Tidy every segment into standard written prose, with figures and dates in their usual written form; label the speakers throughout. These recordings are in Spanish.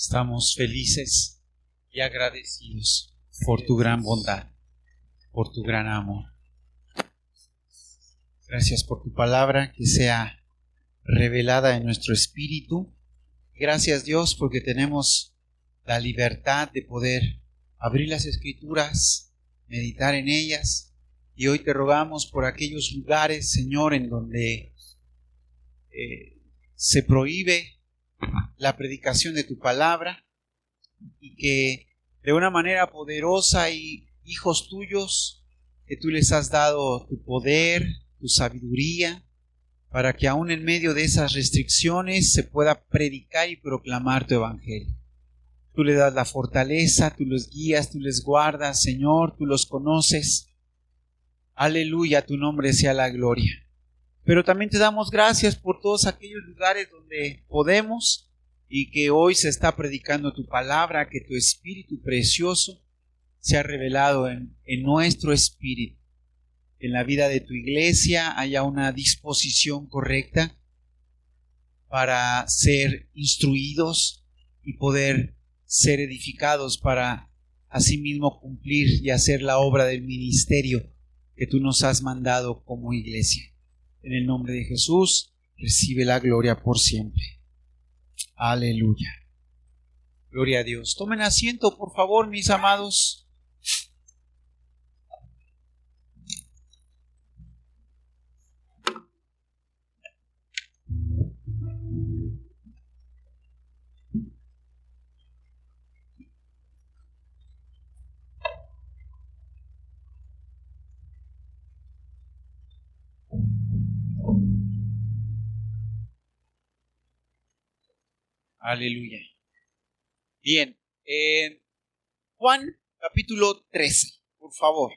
Speaker 1: Estamos felices y agradecidos por tu gran bondad, por tu gran amor. Gracias por tu palabra que sea revelada en nuestro espíritu. Gracias, Dios, porque tenemos la libertad de poder abrir las Escrituras, meditar en ellas. Y hoy te rogamos por aquellos lugares, Señor, en donde se prohíbe la predicación de tu palabra, y que de una manera poderosa, y hijos tuyos, que tú les has dado tu poder, tu sabiduría, para que aún en medio de esas restricciones se pueda predicar y proclamar tu evangelio. Tú le das la fortaleza, tú los guías, tú les guardas, Señor, tú los conoces. Aleluya, tu nombre sea la gloria. Pero también te damos gracias por todos aquellos lugares donde podemos y que hoy se está predicando tu palabra, que tu Espíritu precioso se ha revelado en nuestro espíritu. En la vida de tu iglesia haya una disposición correcta para ser instruidos y poder ser edificados para asimismo cumplir y hacer la obra del ministerio que tú nos has mandado como iglesia. En el nombre de Jesús, recibe la gloria por siempre. Aleluya. Gloria a Dios. Tomen asiento, por favor, mis amados. Aleluya. Bien, Juan capítulo 13, por favor.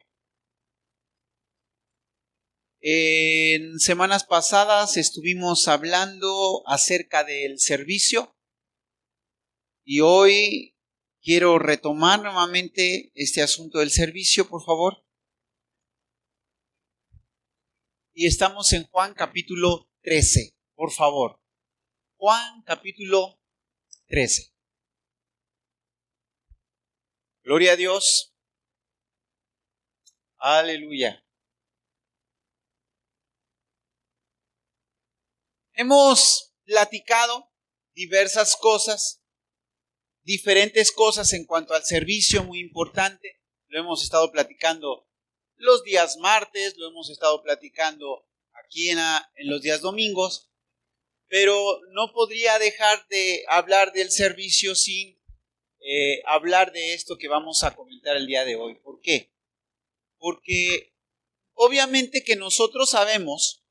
Speaker 1: En semanas pasadas estuvimos hablando acerca del servicio y hoy quiero retomar nuevamente este asunto del servicio, por favor. Y estamos en Juan capítulo 13, por favor. Juan capítulo 13. Gloria a Dios. Aleluya. Hemos platicado diversas cosas, diferentes cosas en cuanto al servicio, muy importante. Lo hemos estado platicando los días martes, lo hemos estado platicando aquí en los días domingos, pero no podría dejar de hablar del servicio sin hablar de esto que vamos a comentar el día de hoy. ¿Por qué? Porque obviamente que nosotros sabemos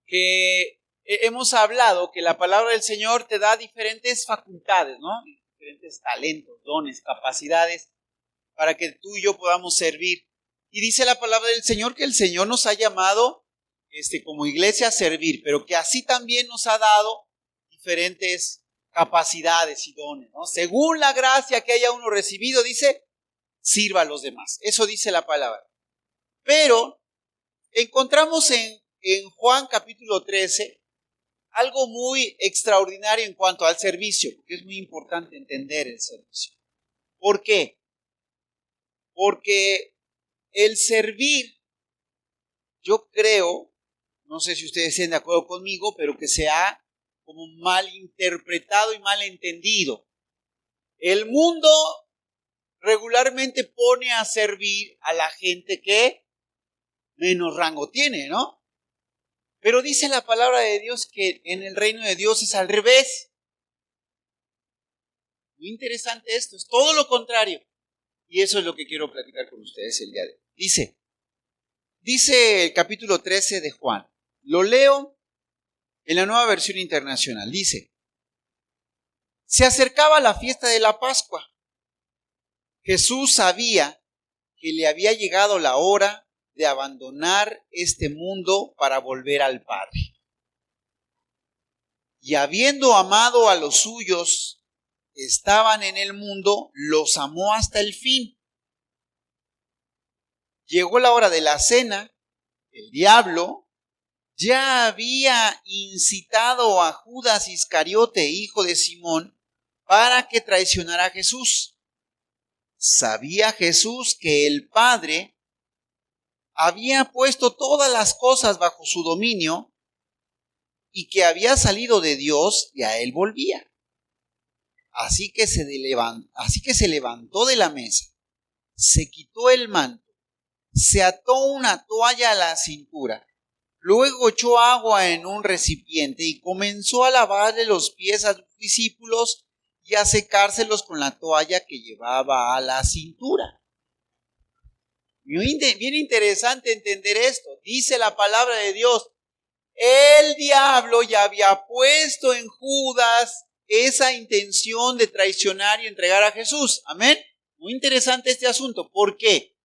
Speaker 1: que hemos hablado que la palabra del Señor te da diferentes facultades, ¿no? Diferentes talentos, dones, capacidades para que tú y yo podamos servir. Y dice la palabra del Señor que el Señor nos ha llamado como iglesia a servir, pero que así también nos ha dado diferentes capacidades y dones, ¿no? Según la gracia que haya uno recibido, dice, sirva a los demás. Eso dice la palabra. Pero encontramos en Juan capítulo 13 algo muy extraordinario en cuanto al servicio, porque es muy importante entender el servicio. ¿Por qué? Porque el servir, yo creo, no sé si ustedes estén de acuerdo conmigo, pero que se ha como mal interpretado y mal entendido. El mundo regularmente pone a servir a la gente que menos rango tiene, ¿no? Pero dice la palabra de Dios que en el reino de Dios es al revés. Muy interesante esto, es todo lo contrario. Y eso es lo que quiero platicar con ustedes el día de hoy. Dice el capítulo 13 de Juan. Lo leo en la Nueva Versión Internacional. Dice: se acercaba la fiesta de la Pascua. Jesús sabía que le había llegado la hora de abandonar este mundo para volver al Padre. Y habiendo amado a los suyos que estaban en el mundo, los amó hasta el fin. Llegó la hora de la cena. El diablo ya había incitado a Judas Iscariote, hijo de Simón, para que traicionara a Jesús. Sabía Jesús que el Padre había puesto todas las cosas bajo su dominio y que había salido de Dios y a él volvía. Así que se levantó de la mesa, se quitó el manto, se ató una toalla a la cintura, luego echó agua en un recipiente y comenzó a lavarle los pies a sus discípulos y a secárselos con la toalla que llevaba a la cintura. Bien interesante entender esto. Dice la palabra de Dios, el diablo ya había puesto en Judas esa intención de traicionar y entregar a Jesús. Amén. Muy interesante este asunto. ¿Por qué?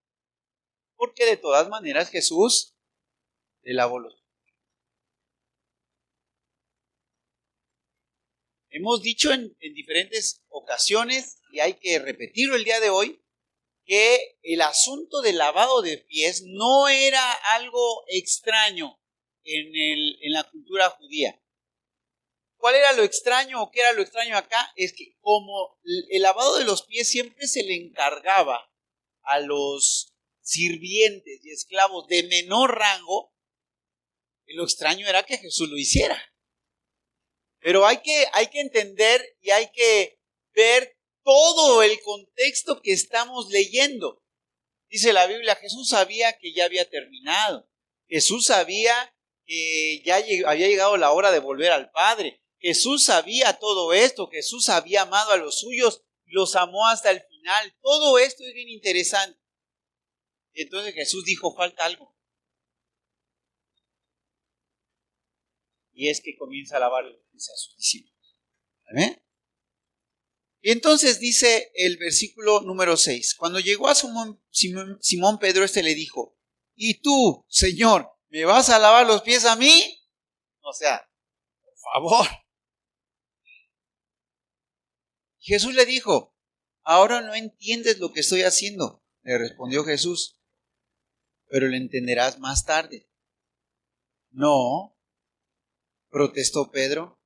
Speaker 1: Porque de todas maneras Jesús le lavó los pies. Hemos dicho en diferentes ocasiones, y hay que repetirlo el día de hoy, que el asunto del lavado de pies no era algo extraño en la cultura judía. ¿Cuál era lo extraño o qué era lo extraño acá? Es que como el lavado de los pies siempre se le encargaba a los sirvientes y esclavos de menor rango, lo extraño era que Jesús lo hiciera. Pero hay que entender y hay que ver todo el contexto que estamos leyendo. Dice la Biblia, Jesús sabía que ya había terminado. Jesús sabía que ya había llegado la hora de volver al Padre. Jesús sabía todo esto. Jesús había amado a los suyos, los amó hasta el final. Todo esto es bien interesante. Y entonces Jesús dijo, falta algo. Y es que comienza a lavar los pies a sus discípulos. ¿Amén? Y entonces dice el versículo número 6. Cuando llegó a Simón Pedro, le dijo, ¿y tú, Señor, me vas a lavar los pies a mí? O sea, por favor. Jesús le dijo, ahora no entiendes lo que estoy haciendo. Le respondió Jesús, pero lo entenderás más tarde. No, protestó Pedro,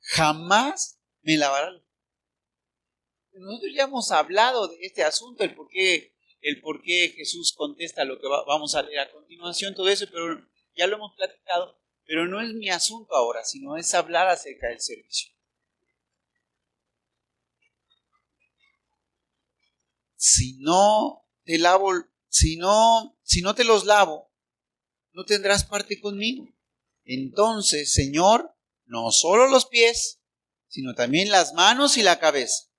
Speaker 1: jamás me lavarás los pies. Nosotros ya hemos hablado de este asunto, el por qué Jesús contesta lo que vamos a leer a continuación, todo eso, pero ya lo hemos platicado, pero no es mi asunto ahora, sino es hablar acerca del servicio. Si no te los lavo, no tendrás parte conmigo. Entonces, Señor, no solo los pies, sino también las manos y la cabeza.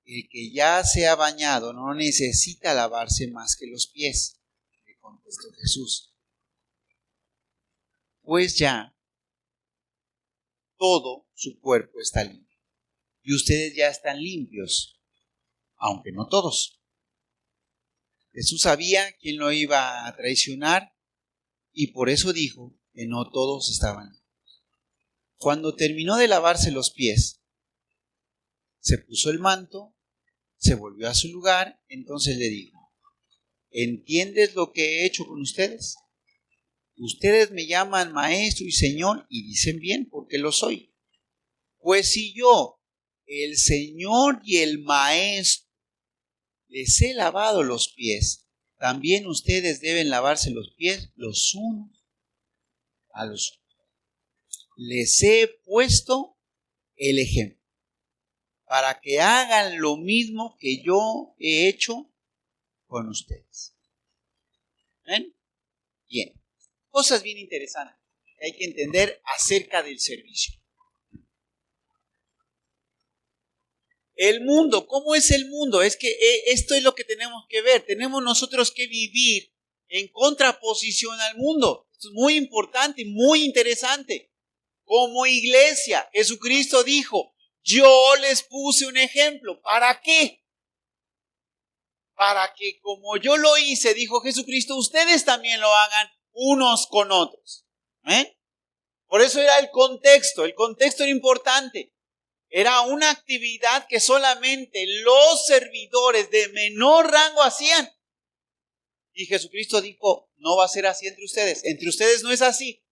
Speaker 1: El que ya se ha bañado no necesita lavarse más que los pies, le contestó Jesús. Pues ya todo su cuerpo está limpio. Y ustedes ya están limpios, aunque no todos. Jesús sabía quién lo iba a traicionar y por eso dijo que no todos estaban limpios. Cuando terminó de lavarse los pies, se puso el manto, se volvió a su lugar, entonces le dijo, ¿entiendes lo que he hecho con ustedes? Ustedes me llaman maestro y señor y dicen bien porque lo soy. Pues si yo, el Señor y el maestro, les he lavado los pies, también ustedes deben lavarse los pies los unos a los otros. Les he puesto el ejemplo para que hagan lo mismo que yo he hecho con ustedes. ¿Ven? Bien. Cosas bien interesantes que hay que entender acerca del servicio. El mundo, ¿cómo es el mundo? Es que esto es lo que tenemos que ver. Tenemos nosotros que vivir en contraposición al mundo. Esto es muy importante y muy interesante. Como iglesia, Jesucristo dijo, yo les puse un ejemplo. ¿Para qué? Para que como yo lo hice, dijo Jesucristo, ustedes también lo hagan unos con otros. Por eso era el contexto era importante. Era una actividad que solamente los servidores de menor rango hacían. Y Jesucristo dijo, no va a ser así entre ustedes no es así.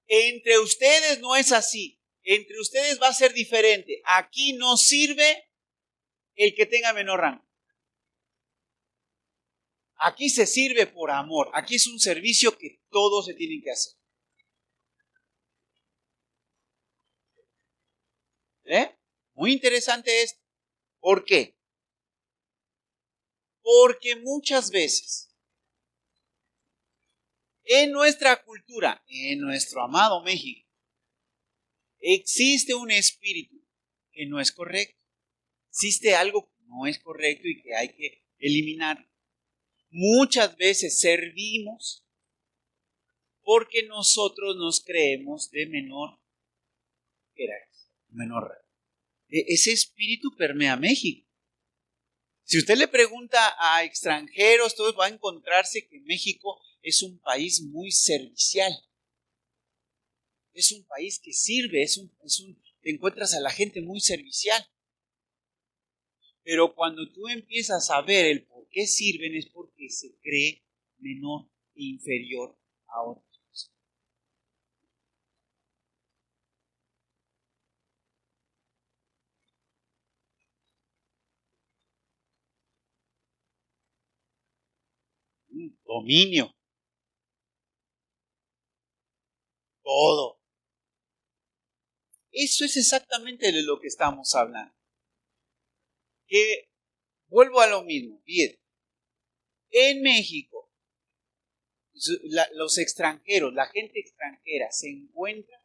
Speaker 1: Entre ustedes no es así. Entre ustedes va a ser diferente. Aquí no sirve el que tenga menor rango. Aquí se sirve por amor. Aquí es un servicio que todos se tienen que hacer. Muy interesante esto. ¿Por qué? Porque muchas veces en nuestra cultura, en nuestro amado México, existe un espíritu que no es correcto. Existe algo que no es correcto y que hay que eliminar. Muchas veces servimos porque nosotros nos creemos de menor jerarquía, menor rango. Ese espíritu permea México. Si usted le pregunta a extranjeros, todos van a encontrarse que México es un país muy servicial. Es un país que sirve, te encuentras a la gente muy servicial. Pero cuando tú empiezas a ver el por qué sirven es porque se cree menor e inferior a otros. Dominio. Todo. Eso es exactamente de lo que estamos hablando. Que vuelvo a lo mismo. Bien, en México, los extranjeros, la gente extranjera se encuentra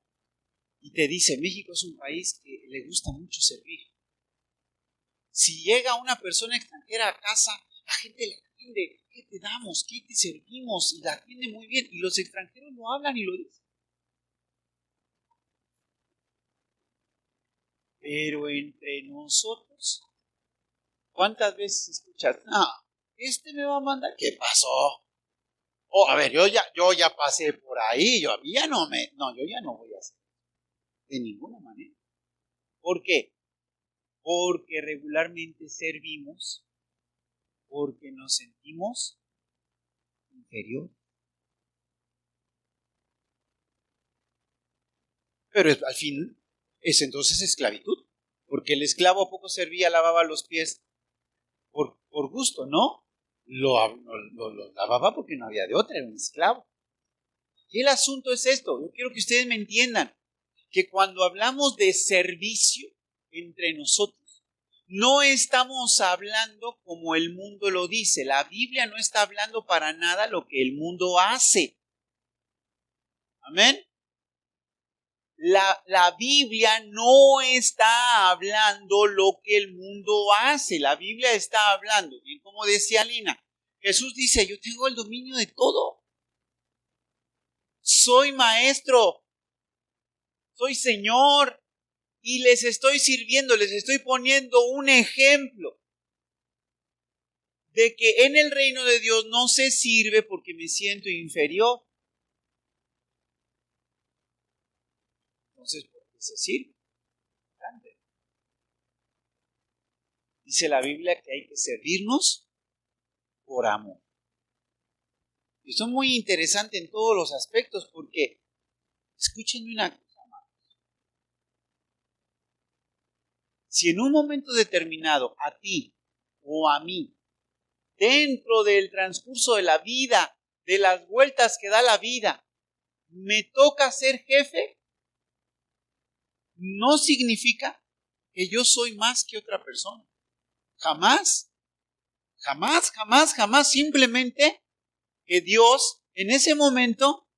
Speaker 1: y te dice, México es un país que le gusta mucho servir. Si llega una persona extranjera a casa, la gente le atiende, ¿qué te damos? ¿Qué te servimos? Y la atiende muy bien. Y los extranjeros lo hablan y lo dicen. Pero entre nosotros, ¿cuántas veces escuchas? No, este me va a mandar. ¿Qué pasó? Oh, a ver, yo ya pasé por ahí. Yo ya no yo ya no voy a hacer. De ninguna manera. ¿Por qué? Porque regularmente servimos porque nos sentimos inferior. Pero al fin es entonces esclavitud. Porque el esclavo a poco servía, lavaba los pies por gusto, ¿no? Lo lavaba porque no había de otra, era un esclavo. Y el asunto es esto, yo quiero que ustedes me entiendan, que cuando hablamos de servicio entre nosotros, no estamos hablando como el mundo lo dice. La Biblia no está hablando para nada lo que el mundo hace. Amén. La Biblia no está hablando lo que el mundo hace. La Biblia está hablando, bien como decía Lina, Jesús dice, yo tengo el dominio de todo. Soy maestro, soy Señor y les estoy sirviendo, les estoy poniendo un ejemplo de que en el reino de Dios no se sirve porque me siento inferior. Entonces, ¿por qué se sirve? Dice la Biblia que hay que servirnos por amor. Y esto es muy interesante en todos los aspectos porque, escúchenme una cosa más. Si en un momento determinado a ti o a mí, dentro del transcurso de la vida, de las vueltas que da la vida, me toca ser jefe, no significa que yo soy más que otra persona. Jamás, jamás, jamás, jamás. Simplemente que Dios en ese momento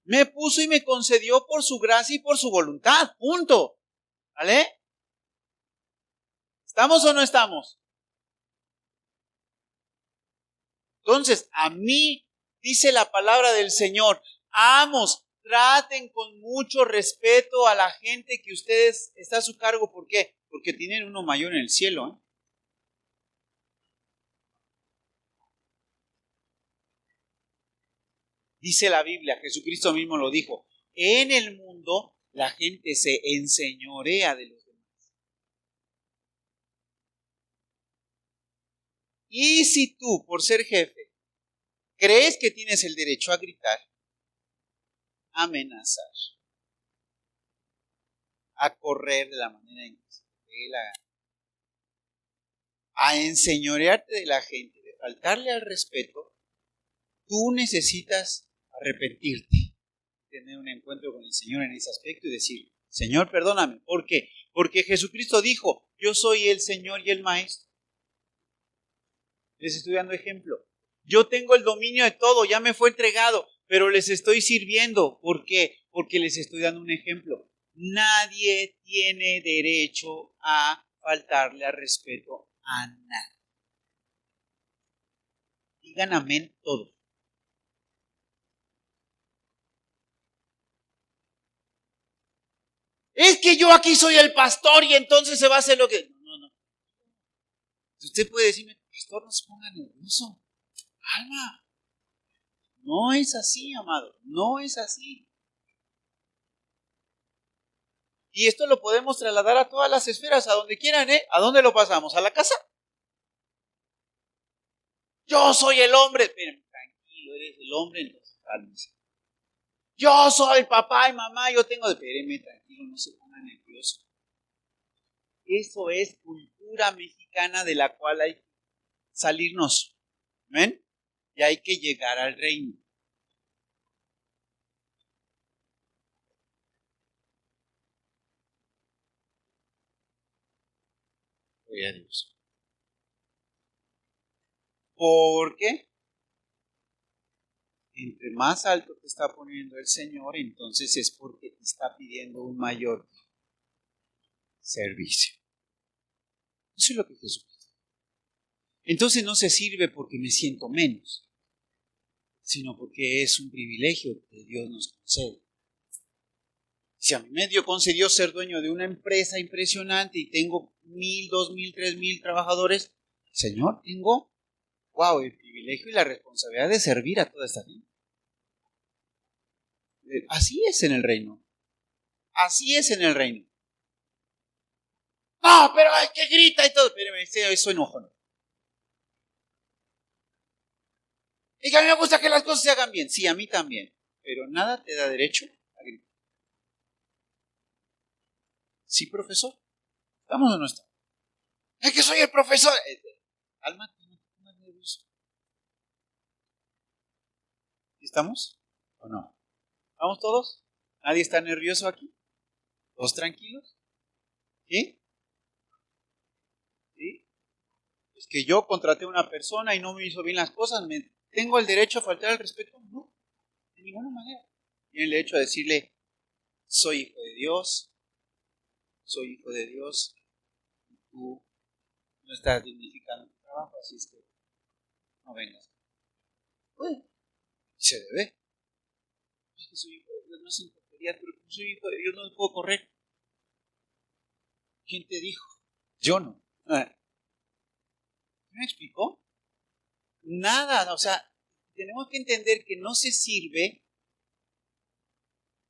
Speaker 1: me puso y me concedió por su gracia y por su voluntad. Punto. ¿Vale? ¿Estamos o no estamos? Entonces, a mí, dice la palabra del Señor, amos, traten con mucho respeto a la gente que ustedes está a su cargo. ¿Por qué? Porque tienen uno mayor en el cielo. Dice la Biblia, Jesucristo mismo lo dijo, en el mundo la gente se enseñorea de los demás. Y si tú, por ser jefe, crees que tienes el derecho a gritar, amenazar, a correr de la manera en que se te dé la gana, a enseñorearte de la gente, de faltarle al respeto, tú necesitas arrepentirte, tener un encuentro con el Señor en ese aspecto y decir, Señor, perdóname. ¿Por qué? Porque Jesucristo dijo, yo soy el Señor y el Maestro. Les estoy dando ejemplo. Yo tengo el dominio de todo, ya me fue entregado, pero les estoy sirviendo. ¿Por qué? Porque les estoy dando un ejemplo. Nadie tiene derecho a faltarle al respeto a nadie. Digan amén todos. Es que yo aquí soy el pastor y entonces se va a hacer lo que... No. Usted puede decirme, pastor, no se ponga nervioso. Calma. No es así, amado. No es así. Y esto lo podemos trasladar a todas las esferas, a donde quieran, ¿eh? ¿A dónde lo pasamos? ¿A la casa? Yo soy el hombre. Espérenme, tranquilo, eres el hombre, entonces cálmense. Yo soy papá y mamá, yo tengo... Espérenme, tranquilo, no se pongan nerviosos. Eso es cultura mexicana de la cual hay que salirnos. ¿Ven? Y hay que llegar al reino. Gloria a Dios. ¿Por qué? Entre más alto te está poniendo el Señor, entonces es porque te está pidiendo un mayor servicio. Eso es lo que Jesús dice. Entonces no se sirve porque me siento menos, sino porque es un privilegio que Dios nos concede. Si a mí me concedió ser dueño de una empresa impresionante y tengo 1,000, 2,000, 3,000 trabajadores, Señor, tengo, el privilegio y la responsabilidad de servir a toda esta gente. Así es en el reino. Así es en el reino. No, pero es que grita y todo. Espérame, eso enojo, ¿no? Y que a mí me gusta que las cosas se hagan bien. Sí, a mí también. Pero nada te da derecho a gritar. Sí, profesor. ¿Estamos o no estamos? Es que soy el profesor. Alma, no te pongas nervioso. ¿Estamos o no? ¿Vamos todos? ¿Nadie está nervioso aquí? ¿Todos tranquilos? ¿Sí? ¿Sí? Es que yo contraté a una persona y no me hizo bien las cosas. ¿Tengo el derecho a faltar al respeto? No, de ninguna manera. Tiene el derecho a decirle, soy hijo de Dios, soy hijo de Dios, y tú no estás dignificando tu trabajo, así es que no vengas. Bueno, se debe. Es que soy hijo de Dios, no es en tontería, pero como soy hijo de Dios no me puedo correr. ¿Quién te dijo? Yo no. ¿Me explicó? Nada, o sea, tenemos que entender que no se sirve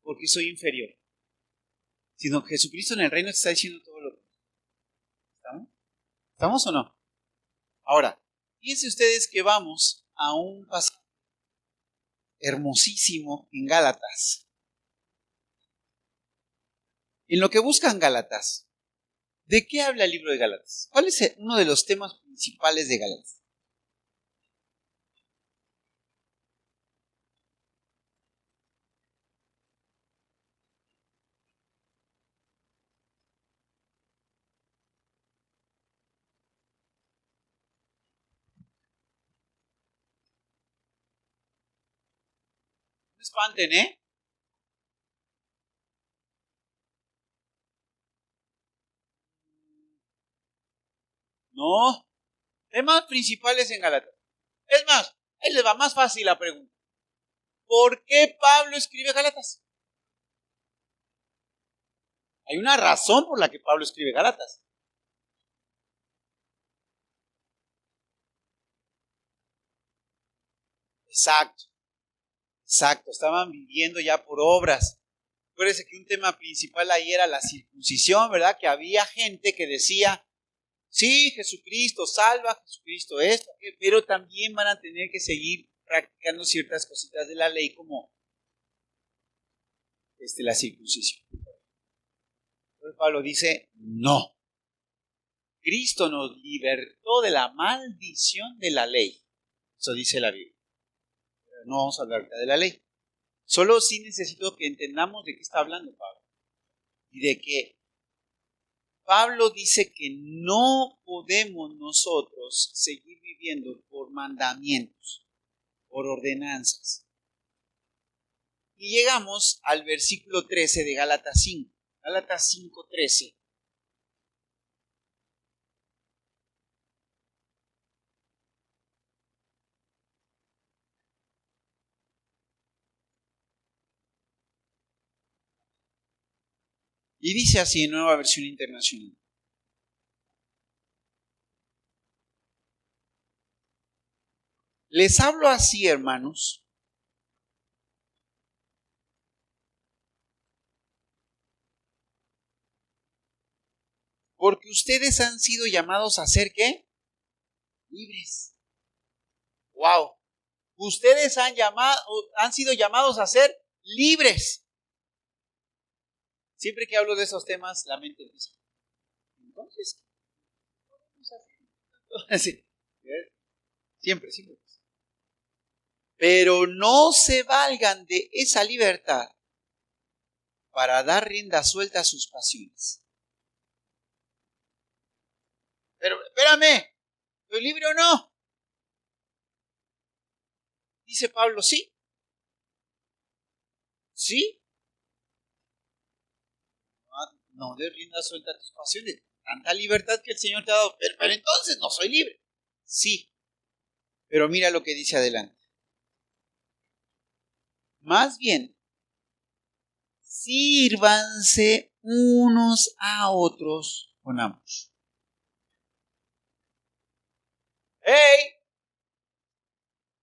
Speaker 1: porque soy inferior, sino que Jesucristo en el reino te está diciendo todo lo que... ¿Estamos? ¿Estamos o no? Ahora, fíjense ustedes que vamos a un pasaje hermosísimo en Gálatas. En lo que buscan Gálatas, ¿de qué habla el libro de Gálatas? ¿Cuál es uno de los temas principales de Gálatas? No se espanten, ¿eh? No, temas principales en Gálatas. Es más, ahí les va más fácil la pregunta. ¿Por qué Pablo escribe Gálatas? Hay una razón por la que Pablo escribe Gálatas. Exacto, exacto. Estaban viviendo ya por obras. Acuérdense que un tema principal ahí era la circuncisión, ¿verdad? Que había gente que decía, sí, Jesucristo salva, Jesucristo esto, pero también van a tener que seguir practicando ciertas cositas de la ley como la circuncisión. Entonces Pablo dice, no. Cristo nos libertó de la maldición de la ley. Eso dice la Biblia. Pero no vamos a hablar de la ley. Solo sí necesito que entendamos de qué está hablando Pablo. Y de que Pablo dice que no podemos nosotros seguir viviendo por mandamientos, por ordenanzas. Y llegamos al versículo 13 de Gálatas 5. Gálatas 5:13. Y dice así en Nueva Versión Internacional. Les hablo así, hermanos, porque ustedes han sido llamados a ser ¿qué? Libres. ¡Wow! Ustedes han sido llamados a ser libres. Siempre que hablo de esos temas, la mente empieza. Entonces, ¿qué podemos hacer? Siempre. Pero no se valgan de esa libertad para dar rienda suelta a sus pasiones. Pero, espérame, ¿estoy libre o no? Dice Pablo, sí. ¿Sí? No des rienda suelta a tus pasiones. Tanta libertad que el Señor te ha dado. Pero entonces no soy libre. Sí. Pero mira lo que dice adelante. Más bien, sírvanse unos a otros con amor. ¡Hey!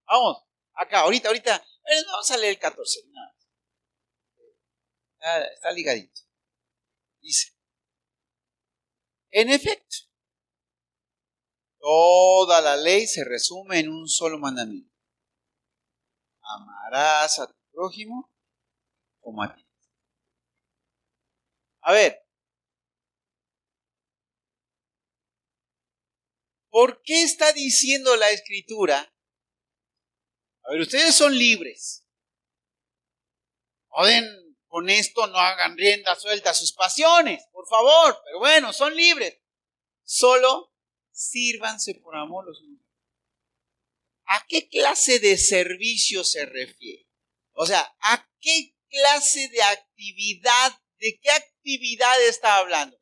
Speaker 1: Vamos, acá, ahorita. Vamos a leer el 14. Está ligadito. Dice, en efecto, toda la ley se resume en un solo mandamiento. Amarás a tu prójimo como a ti. A ver, ¿por qué está diciendo la Escritura? A ver, ustedes son libres. Joden, con esto no hagan rienda suelta a sus pasiones, por favor. Pero bueno, son libres. Solo sírvanse por amor los unos. ¿A qué clase de servicio se refiere? O sea, ¿a qué clase de actividad, de qué actividad está hablando?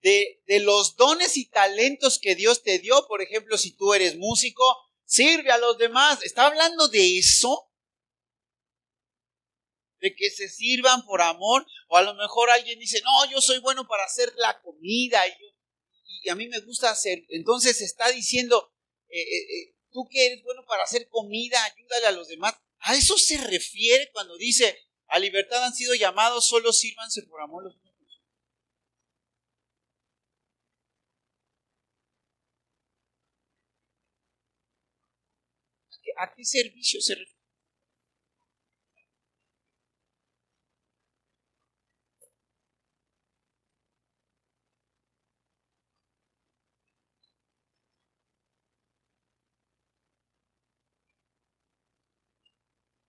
Speaker 1: De los dones y talentos que Dios te dio. Por ejemplo, si tú eres músico, sirve a los demás. ¿Está hablando de eso? De que se sirvan por amor. O a lo mejor alguien dice, no, yo soy bueno para hacer la comida y a mí me gusta hacer. Entonces está diciendo, tú que eres bueno para hacer comida, ayúdale a los demás. A eso se refiere cuando dice, a libertad han sido llamados, solo sírvanse por amor los unos. ¿A qué servicio se refiere?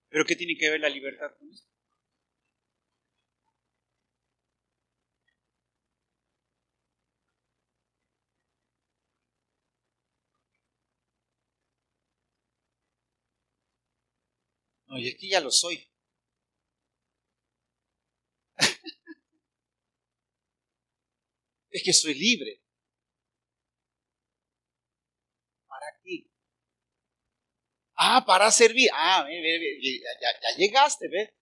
Speaker 1: ¿Pero qué tiene que ver la libertad con esto? No, y es que ya lo soy. Es que soy libre. ¿Para qué? Ah, para servir. Ah, ya llegaste, ¿ves?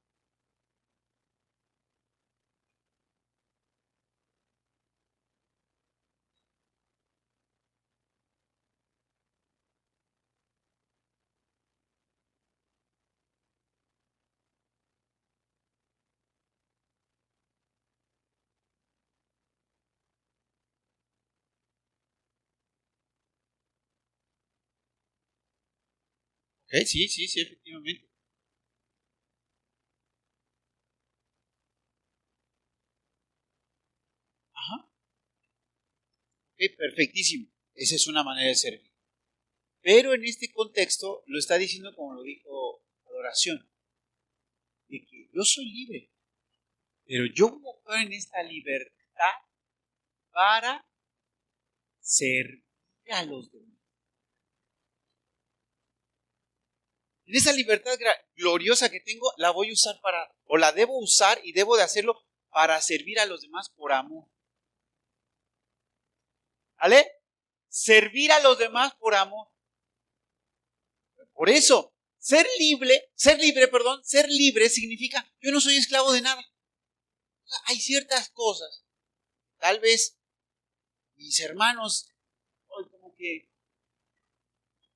Speaker 1: Ok, sí, efectivamente. Perfectísimo. Esa es una manera de servir. Pero en este contexto lo está diciendo como lo dijo Adoración, de que yo soy libre, pero yo voy a actuar en esta libertad para servir a los demás. En esa libertad gloriosa que tengo, la voy a usar o la debo usar y debo de hacerlo para servir a los demás por amor. ¿Vale? Servir a los demás por amor. Por eso, ser libre significa, yo no soy esclavo de nada. Hay ciertas cosas, tal vez mis hermanos, como que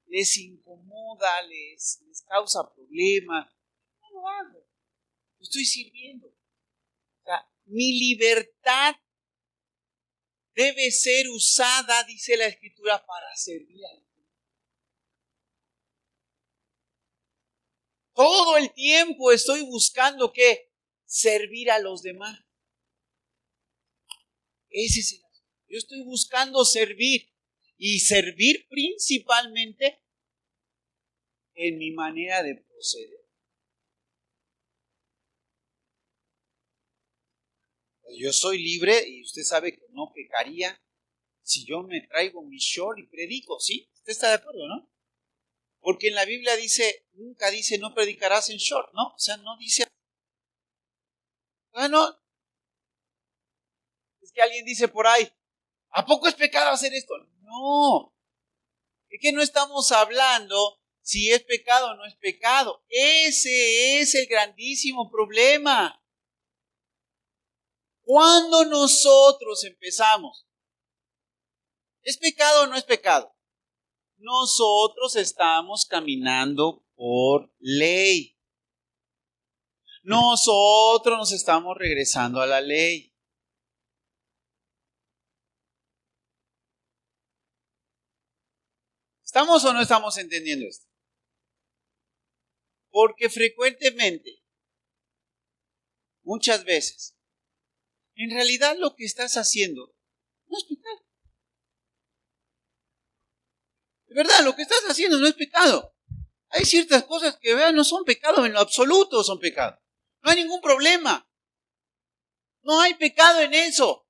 Speaker 1: les incomoda, les causa problemas. No lo hago. Estoy sirviendo. O sea, mi libertad debe ser usada, dice la Escritura, para servir a Dios. Todo el tiempo estoy buscando ¿qué? Servir a los demás. Ese es el asunto. Yo estoy buscando servir. Y servir principalmente en mi manera de proceder. Yo soy libre y usted sabe que no pecaría si yo me traigo mi short y predico, ¿sí? ¿Usted está de acuerdo, no? Porque en la Biblia nunca dice no predicarás en short, ¿no? O sea, no dice... no. Es que alguien dice por ahí, ¿a poco es pecado hacer esto? No. Es que no estamos hablando si es pecado o no es pecado. Ese es el grandísimo problema. Cuando nosotros empezamos, ¿es pecado o no es pecado? Nosotros estamos caminando por ley. Nosotros nos estamos regresando a la ley. ¿Estamos o no estamos entendiendo esto? Porque frecuentemente, muchas veces, en realidad lo que estás haciendo no es pecado. De verdad, lo que estás haciendo no es pecado. Hay ciertas cosas que no son pecado, en lo absoluto son pecado. No hay ningún problema. No hay pecado en eso.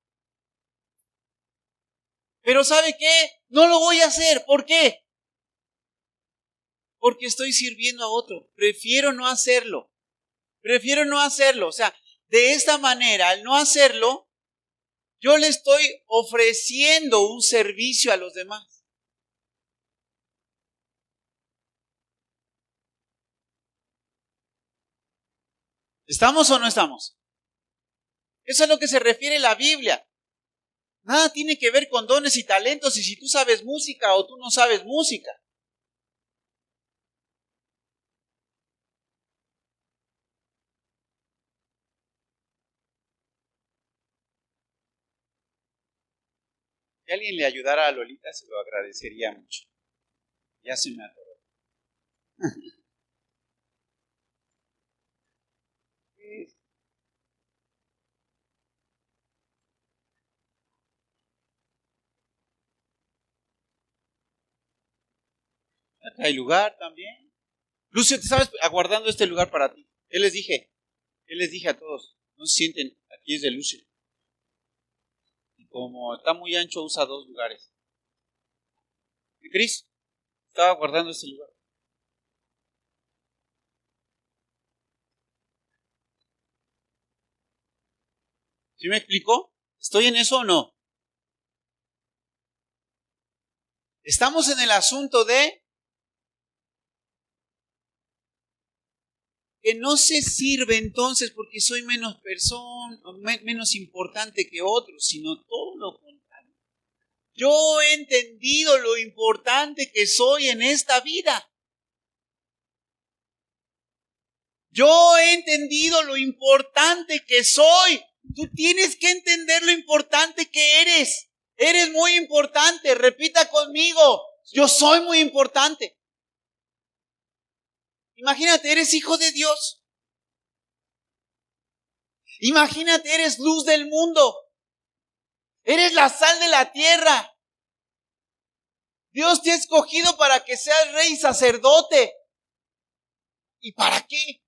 Speaker 1: Pero ¿sabe qué? No lo voy a hacer. ¿Por qué? Porque estoy sirviendo a otro. Prefiero no hacerlo. O sea, de esta manera, al no hacerlo, yo le estoy ofreciendo un servicio a los demás. ¿Estamos o no estamos? Eso es a lo que se refiere la Biblia. Nada tiene que ver con dones y talentos y si tú sabes música o tú no sabes música. Si alguien le ayudara a Lolita, se lo agradecería mucho. Ya se me atoró. Hay lugar también. Lucio, ¿te sabes aguardando este lugar para ti? Él les dije a todos, no se sienten, aquí es de Lucio. Y como está muy ancho, usa 2 lugares. ¿Y Cris? Estaba guardando este lugar. ¿Sí me explicó? ¿Estoy en eso o no? Estamos en el asunto de que no se sirve entonces porque soy menos persona, menos importante que otros, sino todo lo contrario. Yo he entendido lo importante que soy en esta vida. Yo he entendido lo importante que soy. Tú tienes que entender lo importante que eres. Eres muy importante. Repita conmigo. Yo soy muy importante. Imagínate, eres hijo de Dios. Imagínate, eres luz del mundo. Eres la sal de la tierra. Dios te ha escogido para que seas rey y sacerdote. ¿Y para qué?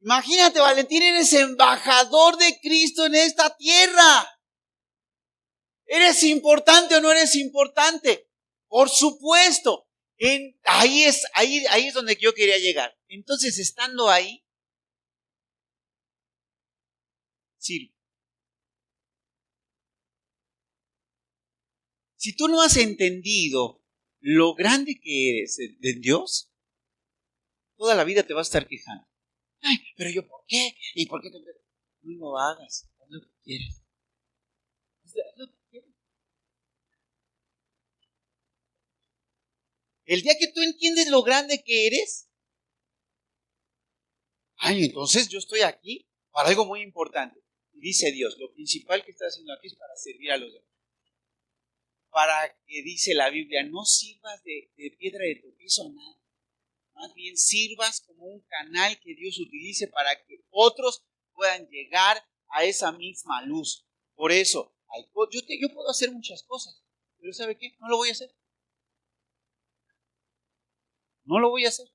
Speaker 1: Imagínate, Valentín, eres embajador de Cristo en esta tierra. ¿Eres importante o no eres importante? Por supuesto. Ahí es donde yo quería llegar. Entonces, estando ahí, sirve. Si tú no has entendido lo grande que eres de Dios, toda la vida te vas a estar quejando. Ay, pero yo, ¿por qué? ¿Y por qué? No lo hagas. Haz lo que quieres. Haz lo que quieres. El día que tú entiendes lo grande que eres, ay, entonces yo estoy aquí para algo muy importante. Y dice Dios, lo principal que estás haciendo aquí es para servir a los demás. Para que, dice la Biblia, no sirvas de piedra de tropiezo a nada. Más bien sirvas como un canal que Dios utilice para que otros puedan llegar a esa misma luz. Por eso, yo puedo hacer muchas cosas, pero ¿sabe qué? No lo voy a hacer. No lo voy a hacer.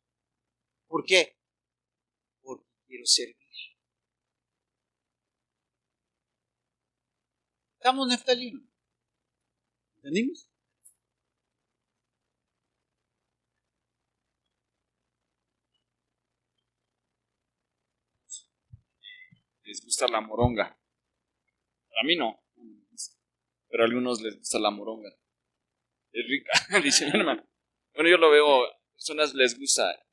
Speaker 1: ¿Por qué? Porque quiero servir. ¿Estamos, Neftalí? ¿Entendimos?
Speaker 2: Les gusta la moronga. A mí no, pero a algunos les gusta la moronga. Es rica, dice mi hermano. Bueno, yo lo veo, a personas les gusta.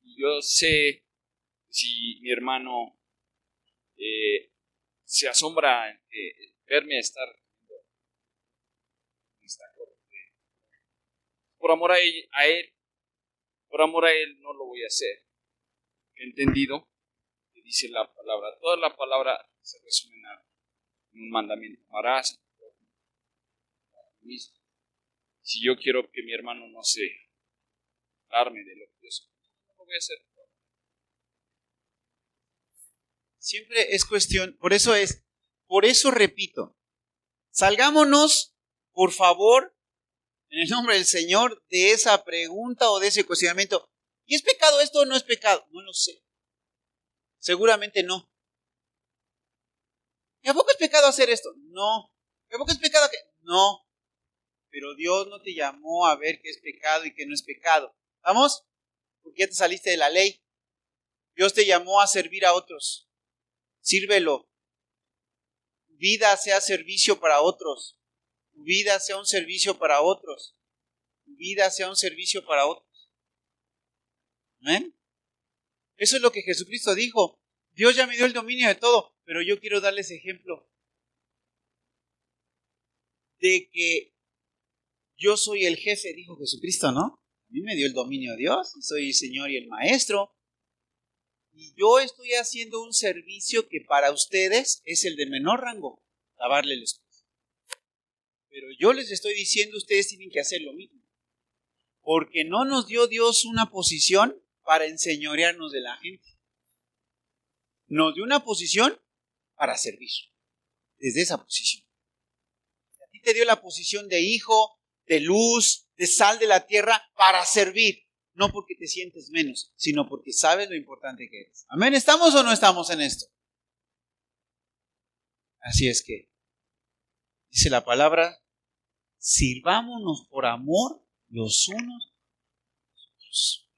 Speaker 2: Yo sé si mi hermano se asombra en verme estar en esta corte. Por amor por amor a él no lo voy a hacer. He entendido que dice la palabra, toda la palabra se resume en un mandamiento. Amarás a tu prójimo como a ti mismo. Si yo quiero que mi hermano no se alarme de lo que yo soy, no lo voy a hacer.
Speaker 1: Siempre es cuestión, por eso repito, salgámonos, por favor, en el nombre del Señor, de esa pregunta o de ese cuestionamiento. ¿Y es pecado esto o no es pecado? No lo sé. Seguramente no. ¿Y a poco es pecado hacer esto? No. ¿Y a poco es pecado que? No. Pero Dios no te llamó a ver qué es pecado y qué no es pecado. ¿Vamos? Porque ya te saliste de la ley. Dios te llamó a servir a otros. Sírvelo. Tu vida sea servicio para otros. Tu vida sea un servicio para otros. Tu vida sea un servicio para otros. ¿Amén? Eso es lo que Jesucristo dijo. Dios ya me dio el dominio de todo, pero yo quiero darles ejemplo de que yo soy el jefe, dijo Jesucristo, ¿no? A mí me dio el dominio de Dios, soy el Señor y el Maestro. Y yo estoy haciendo un servicio que para ustedes es el de menor rango, lavarle los pies. Pero yo les estoy diciendo, ustedes tienen que hacer lo mismo. Porque no nos dio Dios una posición para enseñorearnos de la gente. Nos dio una posición para servir. Desde esa posición. A ti te dio la posición de hijo, de luz, de sal de la tierra para servir. No porque te sientes menos, sino porque sabes lo importante que eres. ¿Amén? ¿Estamos o no estamos en esto? Así es que, dice la palabra, sirvámonos por amor los unos a los otros.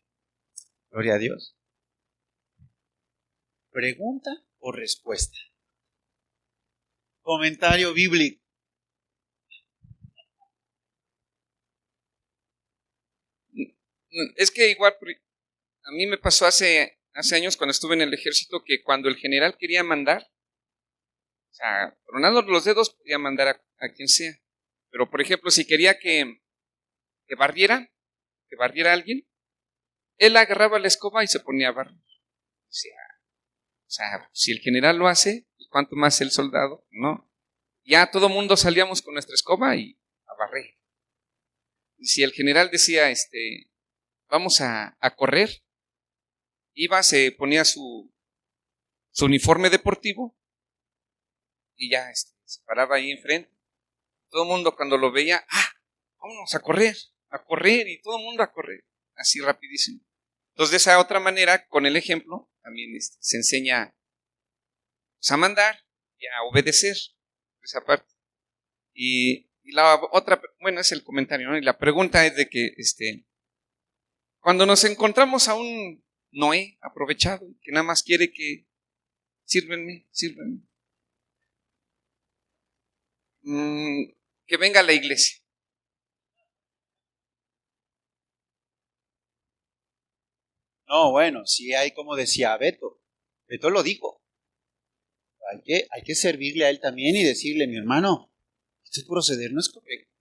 Speaker 1: Gloria a Dios. ¿Pregunta o respuesta? Comentario bíblico.
Speaker 2: Es que igual a mí me pasó hace años cuando estuve en el ejército que cuando el general quería mandar, o sea, tronando los dedos podía mandar a quien sea. Pero por ejemplo, si quería que barriera a alguien, él agarraba la escoba y se ponía a barrer. O sea, si el general lo hace, pues ¿cuánto más el soldado? No. Ya todo mundo salíamos con nuestra escoba y a barrer. Y si el general decía, vamos a correr, iba, se ponía su uniforme deportivo y ya se paraba ahí enfrente. Todo el mundo cuando lo veía, vámonos a correr, a correr y todo el mundo a correr, así rapidísimo. Entonces, de esa otra manera, con el ejemplo, también se enseña pues, a mandar y a obedecer, esa parte. Y la otra, bueno, es el comentario, ¿no? Y la pregunta es de que, cuando nos encontramos a un Noé aprovechado, que nada más quiere que sírvenme, que venga a la iglesia.
Speaker 1: No, bueno, sí hay como decía Beto lo dijo. Hay que servirle a él también y decirle, mi hermano, este proceder no es correcto.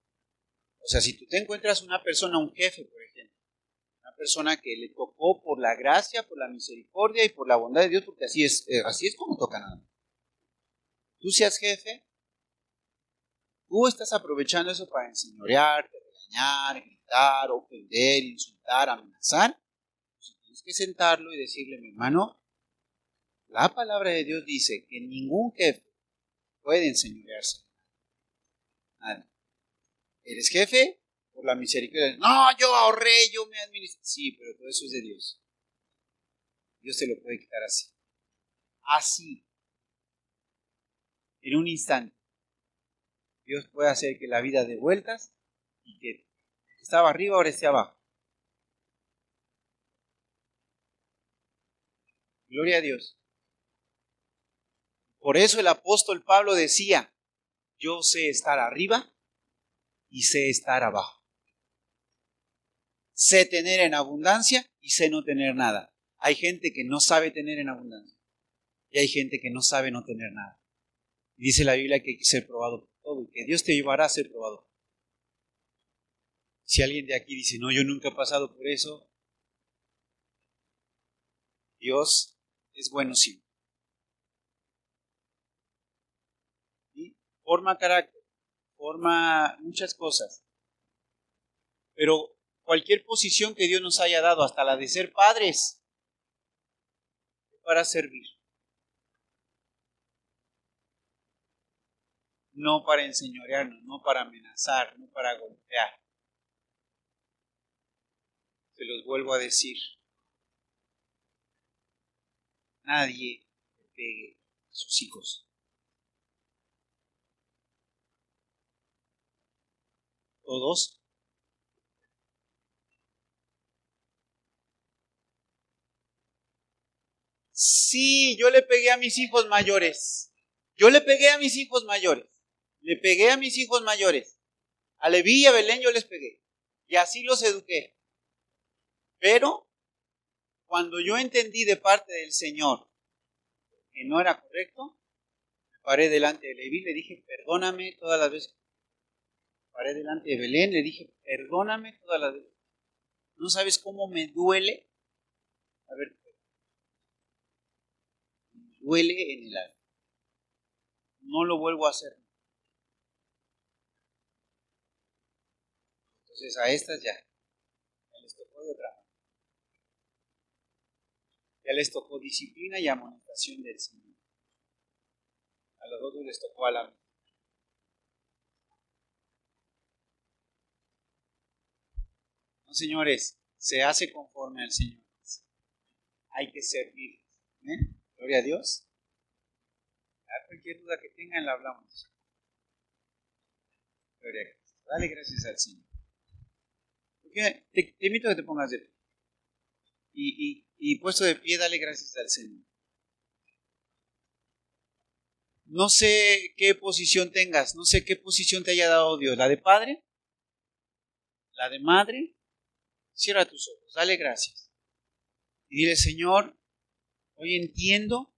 Speaker 1: O sea, si tú te encuentras una persona, un jefe, por ejemplo, una persona que le tocó por la gracia, por la misericordia y por la bondad de Dios, porque así es como toca nada más. Tú seas jefe, tú estás aprovechando eso para enseñorearte, regañar, gritar, ofender, insultar, amenazar. Pues tienes que sentarlo y decirle, mi hermano, la palabra de Dios dice que ningún jefe puede enseñorearse. Nadie. ¿Eres jefe? Por la misericordia. No, yo ahorré, yo me administré. Sí, pero todo eso es de Dios. Dios te lo puede quitar así. Así. En un instante. Dios puede hacer que la vida dé vueltas y que estaba arriba ahora esté abajo. Gloria a Dios. Por eso el apóstol Pablo decía, yo sé estar arriba y sé estar abajo. Sé tener en abundancia y sé no tener nada. Hay gente que no sabe tener en abundancia y hay gente que no sabe no tener nada. Y dice la Biblia que hay que ser probado por todo y que Dios te llevará a ser probado. Si alguien de aquí dice, no, yo nunca he pasado por eso, Dios es bueno siempre. ¿Sí? Forma carácter, forma muchas cosas. Pero cualquier posición que Dios nos haya dado, hasta la de ser padres, es para servir. No para enseñorearnos, no para amenazar, no para golpear. Se los vuelvo a decir. Nadie le pegue a sus hijos. Todos. Sí, yo le pegué a mis hijos mayores. Yo le pegué a mis hijos mayores. Le pegué a mis hijos mayores. A Leví y a Belén yo les pegué. Y así los eduqué. Pero cuando yo entendí de parte del Señor que no era correcto, me paré delante de Leví, le dije, perdóname todas las veces. Me paré delante de Belén, le dije, perdóname todas las veces. No sabes cómo me duele. A ver, me duele en el alma. No lo vuelvo a hacer. Entonces a estas ya les tocó de otra manera. Ya les tocó disciplina y amonestación del Señor. A los otros les tocó a la misma. No, señores, se hace conforme al Señor. Hay que servir. ¿Eh? Gloria a Dios. A cualquier duda que tengan, la hablamos. Gloria a Dios. Dale gracias al Señor. Porque te invito a que te pongas de pie. Y puesto de pie, dale gracias al Señor. No sé qué posición tengas, no sé qué posición te haya dado Dios. ¿La de padre? ¿La de madre? Cierra tus ojos, dale gracias. Y dile, Señor, hoy entiendo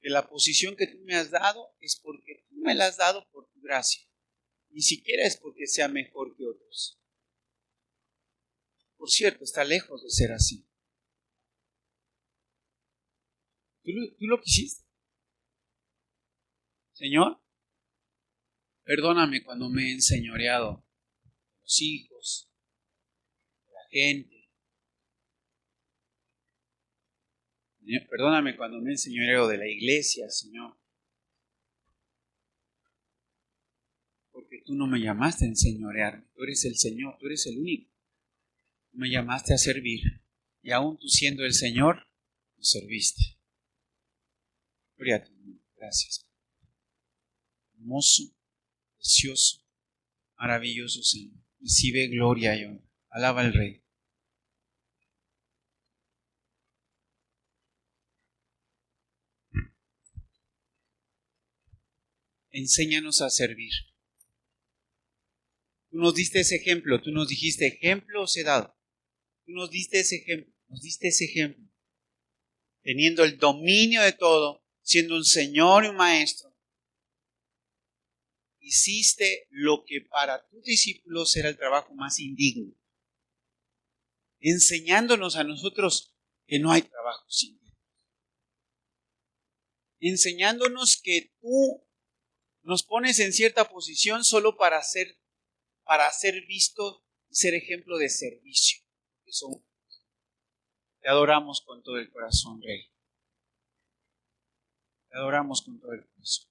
Speaker 1: que la posición que tú me has dado es porque tú me la has dado por tu gracia. Ni siquiera es porque sea mejor que otros. Por cierto, está lejos de ser así. Tú lo quisiste. Señor, perdóname cuando me he enseñoreado de los hijos, de la gente. Perdóname cuando me he enseñoreado de la iglesia, Señor. Porque tú no me llamaste a enseñorearme, tú eres el Señor, tú eres el único. Me llamaste a servir y aún tú siendo el Señor, nos serviste. Gloria a ti, gracias. Hermoso, precioso, maravilloso Señor. Recibe gloria y honra. Alaba al Rey. Enséñanos a servir. Tú nos diste ese ejemplo, tú nos dijiste, ejemplo os he dado. Tú nos diste ese ejemplo, teniendo el dominio de todo, siendo un Señor y un Maestro. Hiciste lo que para tus discípulos era el trabajo más indigno, enseñándonos a nosotros que no hay trabajos indignos, enseñándonos que tú nos pones en cierta posición solo para ser visto y ser ejemplo de servicio. Eso te adoramos con todo el corazón, Rey. Te adoramos con todo el corazón.